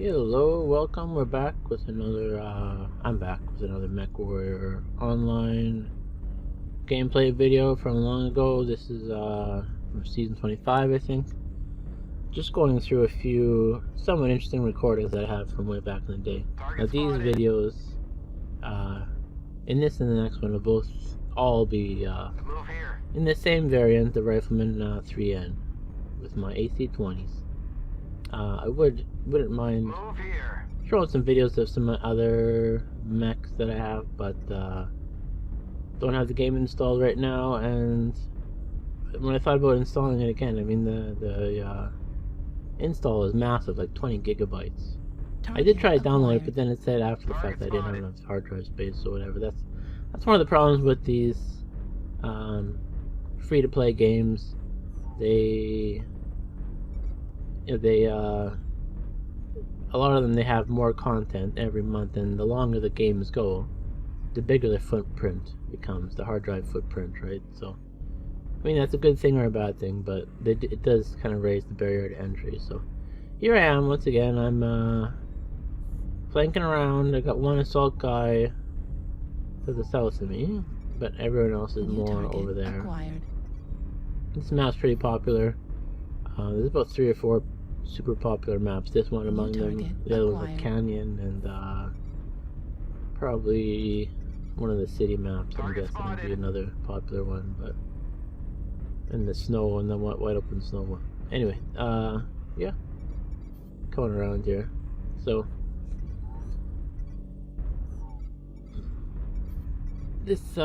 Hello, welcome. We're back with another, I'm back with another MechWarrior online gameplay video from long ago. This is, from season 25, I think. Just going through a few somewhat interesting recordings that I have from way back in the day. Now these videos, in this and the next one will both all be, in the same variant, the Rifleman 3N, with my AC-20s. I wouldn't mind showing some videos of some other mechs that I have, but don't have the game installed right now. And when I thought about installing it again, I mean the install is massive, like 20 gigabytes. I did try to download it, but then it said after the fact that I didn't have enough hard drive space or whatever. That's one of the problems with these free-to-play games. A lot of them, they have more content every month, and the longer the games go, the bigger the footprint becomes, the hard drive footprint, right? So, I mean, that's a good thing or a bad thing, but it does kind of raise the barrier to entry. So, here I am once again. I'm flanking around. I got one assault guy to the south of me, but everyone else is more over there. This map's pretty popular. There's about 3 or 4 super popular maps. This one among them. The other one's a canyon, and probably one of the city maps. I'm guessing would be another popular one, but and the snow and the wide open snow one. Anyway, yeah, coming around here. So this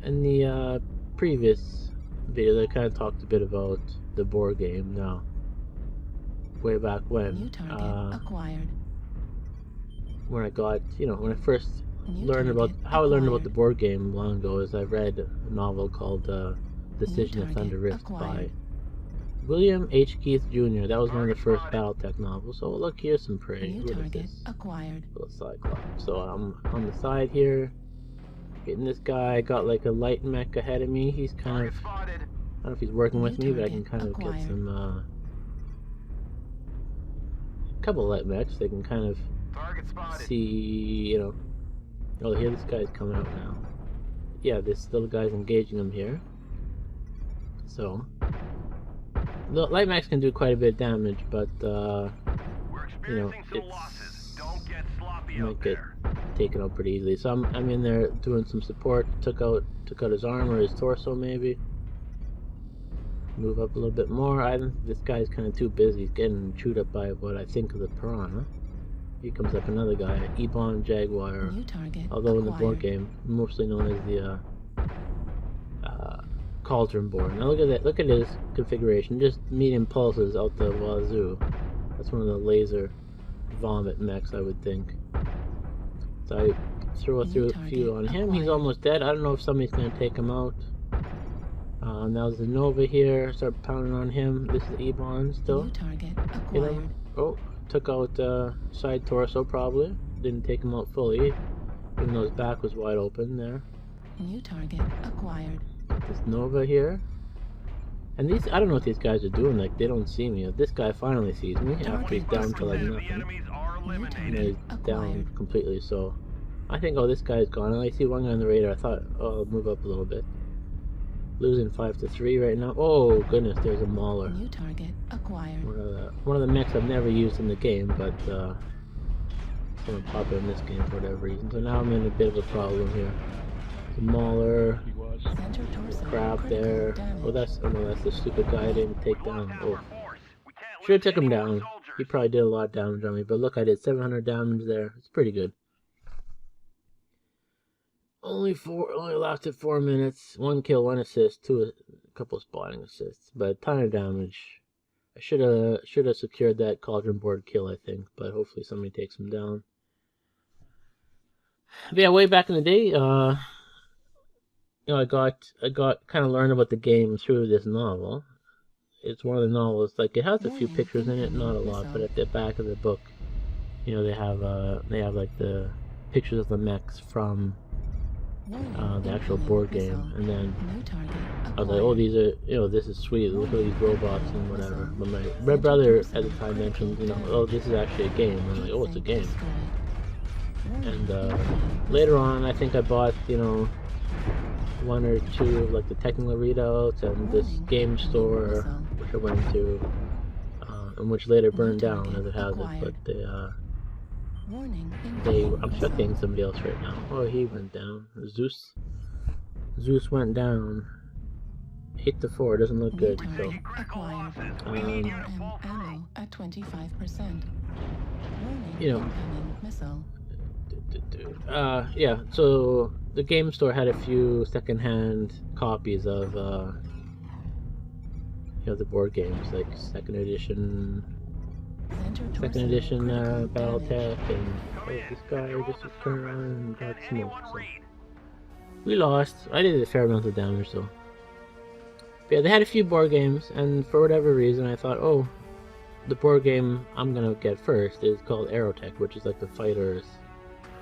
in the previous video, they kind of talked a bit about the board game. Now, way back when, when I got, when I first learned about how I learned about the board game long ago, is I read a novel called Decision of Thunder Rift by William H. Keith Jr. That was one of the first BattleTech novels. So look, here's some prey. What is this? Little Cyclops. So I'm on the side here, getting this guy. Got like a light mech ahead of me. He's kind of, I don't know if he's working with me, but I can kind of get some couple light mechs. They can kind of see, oh, here this guy's coming out now. Yeah, this little guy's engaging him here. So the light mechs can do quite a bit of damage, but it might get taken out pretty easily. So I'm in there doing some support. Took out his arm or his torso maybe. Move up a little bit more. This guy's kind of too busy. He's getting chewed up by what I think is a piranha. Here comes up another guy, Ebon Jaguar. Although in the board game, mostly known as the Cauldron board. Now look at that. Look at his configuration. Just medium pulses out the wazoo. That's one of the laser vomit mechs, I would think. So I throw a few on him. He's almost dead. I don't know if somebody's going to take him out. Now there's a Nova here. Start pounding on him. This is Ebon still. Hit him. Oh, took out side torso probably. Didn't take him out fully, even though his back was wide open there. New target acquired. This Nova here. And these, I don't know what these guys are doing. Like, they don't see me. This guy finally sees me after he's down to like nothing. And he's down completely. So I think, oh, this guy's gone. And I see one guy on the radar. I thought, oh, I'll move up a little bit. Losing 5-3 right now. Oh goodness, there's a Mauler. New target acquired. One of the mechs I've never used in the game, but somewhat popular in this game for whatever reason. So now I'm in a bit of a problem here. The Mauler, crap there. Oh, that's the stupid guy I didn't take down. Oh, should have took him down. He probably did a lot of damage on me, but look, I did 700 damage there. It's pretty good. Only lasted 4 minutes. 1 kill, 1 assist, a couple spotting assists, but a ton of damage. I should have secured that Cauldron board kill, I think, but hopefully somebody takes him down. But yeah, way back in the day, I got kind of learned about the game through this novel. It's one of the novels, like, it has a few pictures in it, not a lot, but at the back of the book, they have like the pictures of the mechs from the actual board game, and then I was like, oh, these are, this is sweet, look at these robots and whatever. But my brother at the time mentioned, oh, this is actually a game. And I'm like, oh, it's a game. And later on, I think I bought, one or two of like the technical readouts and this game store, which I went to, and which later burned down as it has it. But I'm shucking somebody else right now. Oh, he went down. Zeus went down. 8-4 doesn't look good. So, at 25%. Yeah. So the game store had a few secondhand copies of the board games, like second edition BattleTech, and this guy just turned around and got smoked. So we lost. I did a fair amount of damage though. But yeah, they had a few board games, and for whatever reason, I thought, oh, the board game I'm gonna get first is called Aerotech, which is like the fighters.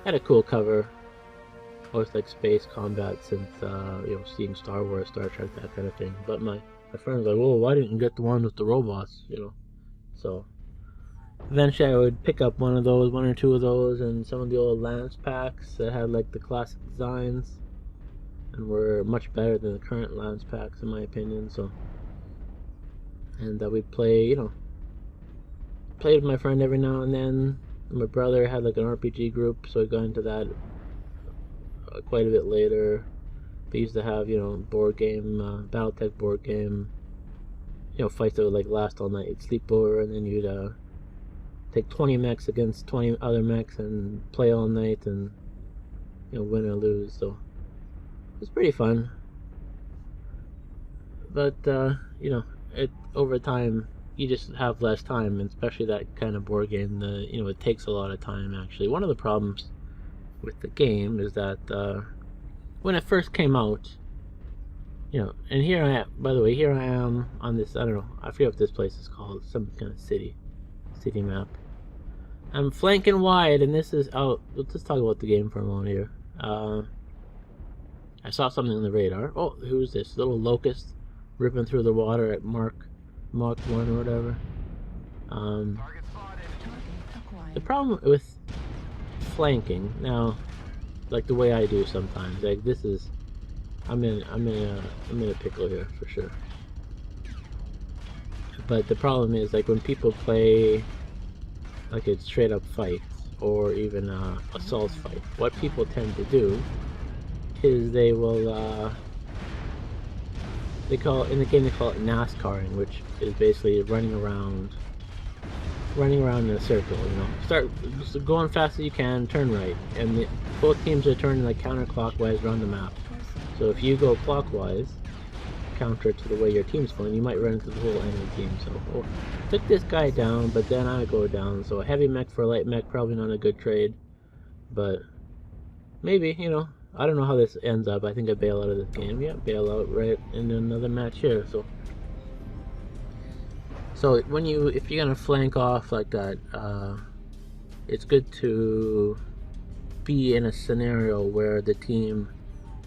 Had a cool cover. Always like space combat since seeing Star Wars, Star Trek, that kind of thing. But my friend was like, "Whoa, why didn't you get the one with the robots?" So eventually I would pick up one or two of those, and some of the old Lance packs that had like the classic designs, and were much better than the current Lance packs in my opinion. So, and we'd play, played with my friend every now and then. My brother had like an RPG group, so I got into that quite a bit later. They used to have, board game, BattleTech board game, fights that would like last all night. You'd sleep over, and then you'd take 20 mechs against 20 other mechs and play all night and, win or lose. So it was pretty fun. But, over time, you just have less time, and especially that kind of board game, it takes a lot of time actually. One of the problems with the game is that when it first came out, and here I am, by the way, here I am on this, I don't know, I forget what this place is called, some kind of city map. I'm flanking wide, and this is, let's just talk about the game for a moment here. I saw something on the radar. Oh, who's this? Little locust ripping through the water at Mach 1 or whatever. The problem with flanking now, like the way I do sometimes, like this is, I'm in a pickle here for sure. But the problem is, like when people play like a straight up fight or even a assault fight, what people tend to do is they will in the game they call it NASCARing, which is basically running around in a circle. Start just going fast as you can, turn right, and both teams are turning like counterclockwise around the map. So if you go clockwise, counter to the way your team's going, you might run into the whole enemy team. So took this guy down, but then I go down. So a heavy mech for a light mech, probably not a good trade, but maybe, I don't know how this ends up. I think I bail out of this game. Yeah, bail out right in another match here. So if you're gonna flank off like that, it's good to be in a scenario where the team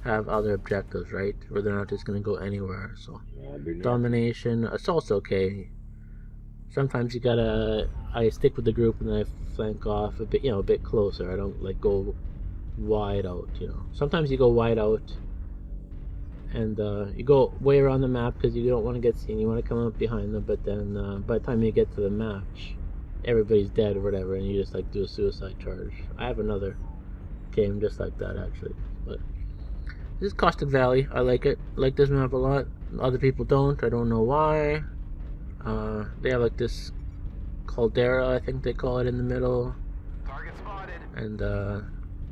have other objectives, right? Where they're not just gonna go anywhere. So domination, assault's okay. Sometimes I stick with the group and I flank off a bit, a bit closer. I don't like go wide out. Sometimes you go wide out and you go way around the map because you don't want to get seen. You want to come up behind them, but then by the time you get to the match, everybody's dead or whatever, and you just like do a suicide charge. I have another game just like that actually. But this is Caustic Valley. I like it. I like this map a lot. Other people don't. I don't know why. They have like this caldera, I think they call it, in the middle. Target spotted. And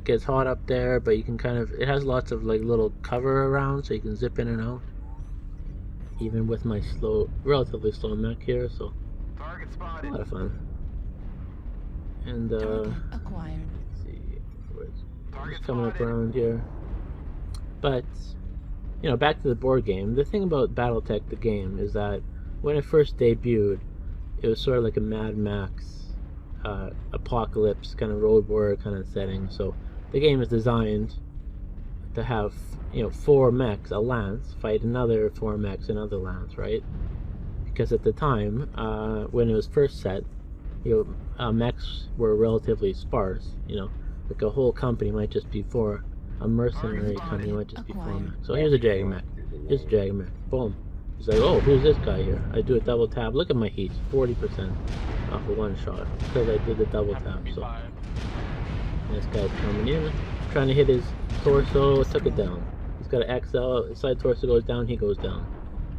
gets hot up there, but you can it has lots of like little cover around, so you can zip in and out. Even with my relatively slow mech here, so Target spotted. a lot of fun. And Acquired. let's see, where's coming up around here. But back to the board game. The thing about BattleTech, the game, is that when it first debuted, it was sort of like a Mad Max apocalypse kind of road warrior kind of setting. So the game is designed to have, you know, 4 mechs, a lance, fight another 4 mechs, another lance, right? Because at the time, when it was first set, you know, mechs were relatively sparse. You know, like a whole company might just be 4. A mercenary company might just be 4 mechs. So here's a dragon mech. Here's a dragon mech. Boom. He's like, oh, who's this guy here? I do a double tap. Look at my heat, 40% off of 1 shot because I did the double tap. So this guy's coming in, trying to hit his torso. Took it down. He's got an XL. His side torso goes down. He goes down.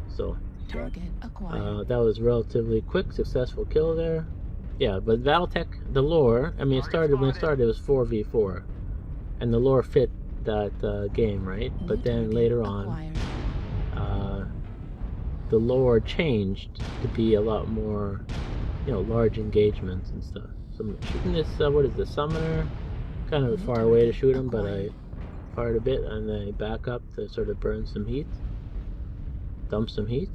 So that was relatively quick, successful kill there. Yeah, but Battletech, the lore. I mean, it started when it started. It was 4v4, and the lore fit that game, right? But then later on, the lore changed to be a lot more, you know, large engagements and stuff. So I'm shooting this, what is the summoner? Kind of far away to shoot him, but I fired a bit and then I back up to sort of burn some heat, dump some heat.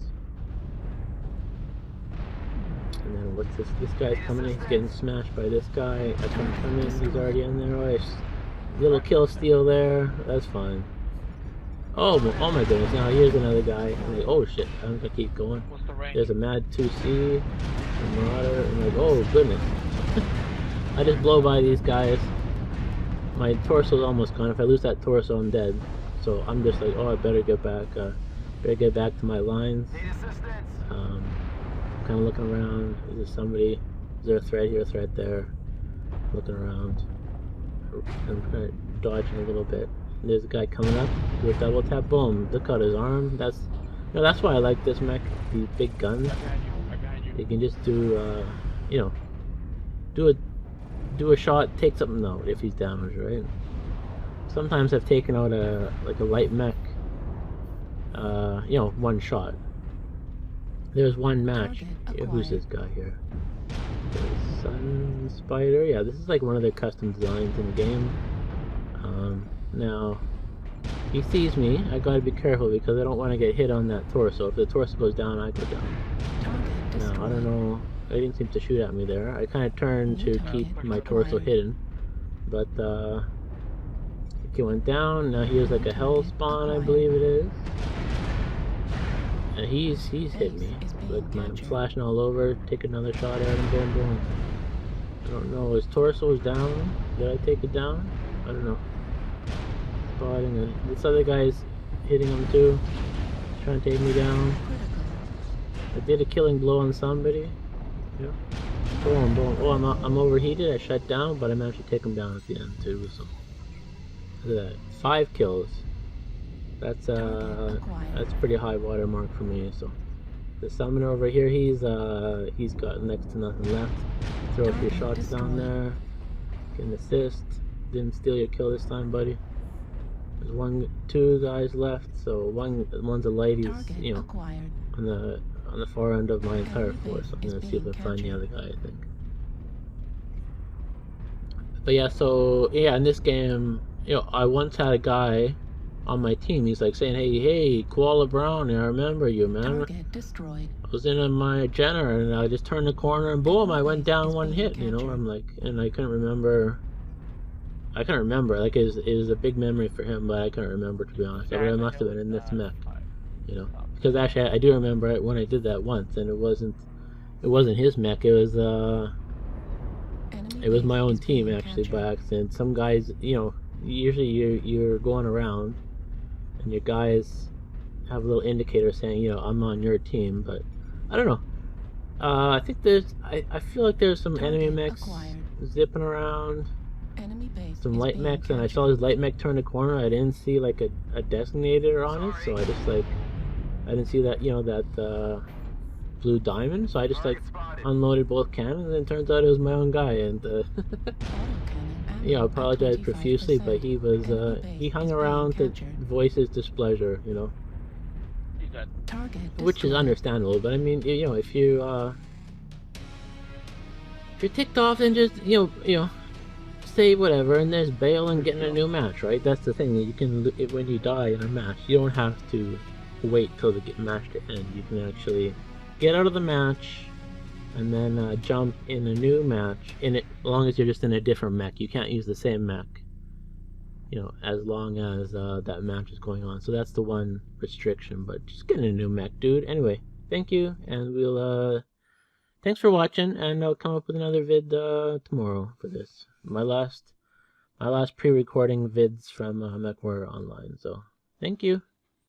And then what's this? This guy's coming in, he's getting smashed by this guy. I come in, he's already in there. Oh, little kill steal there, that's fine. Oh my goodness, now here's another guy. I'm like, oh shit, I'm gonna keep going. There's a Mad 2C, a Marauder, I'm like, oh goodness. I just blow by these guys. My torso's almost gone. If I lose that torso, I'm dead. So I'm just like, oh, I better get back to my lines. Kind of looking around. Is there somebody? Is there a threat here, a threat there? Looking around. I'm kind of dodging a little bit. There's a guy coming up, do a double tap, boom, look out his arm. That's, you know, that's why I like this mech, these big guns. You can just do, you know, do a shot, take something out if he's damaged, right? Sometimes I've taken out a light mech, you know, 1 shot. There's one match. Who's this guy here? Sun Spider. Yeah, this is like one of their custom designs in the game. Now, he sees me. I gotta be careful because I don't want to get hit on that torso. If the torso goes down, I go down. Now, I don't know. They didn't seem to shoot at me there. I kind of turned to keep my torso hidden. But, he went down. Now he was like a hell spawn, I believe it is. And he's hit me. Like, I'm flashing all over. Take another shot at him. Boom, boom. I don't know. His torso is down. Did I take it down? I don't know. Spotting it. This other guy's hitting him too, trying to take me down. I did a killing blow on somebody. Yeah. Boom, boom. Oh, I'm overheated. I shut down, but I managed to take him down at the end too. So look at that, 5 kills. That's a pretty high watermark for me. So the summoner over here, he's got next to nothing left. Throw a few shots down there. Get an assist. Didn't steal your kill this time, buddy. There's 2 guys left, so one's a light. He's, you know, on the far end of my entire force. I'm gonna see if I find the other guy, I think. But yeah, so yeah, in this game, you know, I once had a guy on my team. He's like saying, "Hey, KoalaBrownie, I remember you, man. I was in my Jenner, and I just turned the corner, and boom, I went down 1 hit." You know, I'm like, and I couldn't remember. Like, it was a big memory for him, but I couldn't remember, to be honest. I really must have been in this mech, you know, because actually I do remember it when I did that once, and it wasn't his mech. It was my own team actually by accident. Some guys, you know, usually you're going around, and your guys have a little indicator saying, you know, I'm on your team, but I don't know. I think I feel like there's some enemy mechs zipping around. Some light mechs, and I saw his light mech turn the corner. I didn't see like a designator on it, so I just like, I didn't see that, you know, that blue diamond, so I just like unloaded both cannons, and it turns out it was my own guy. And you know, I apologize profusely, but he was he hung around to voice his displeasure, you know, which is understandable. But I mean, you know, if you're ticked off, then just you know, say whatever, and there's bail and getting a new match, right? That's the thing. You can, when you die in a match, you don't have to wait till the match to end. You can actually get out of the match and then jump in a new match in it, as long as you're just in a different mech. You can't use the same mech you know, as long as that match is going on. So that's the one restriction, but just getting a new mech, dude. Anyway, thank you, and we'll thanks for watching, and I'll come up with another vid tomorrow for this. My last pre-recording vids from MechWarrior Online. So thank you.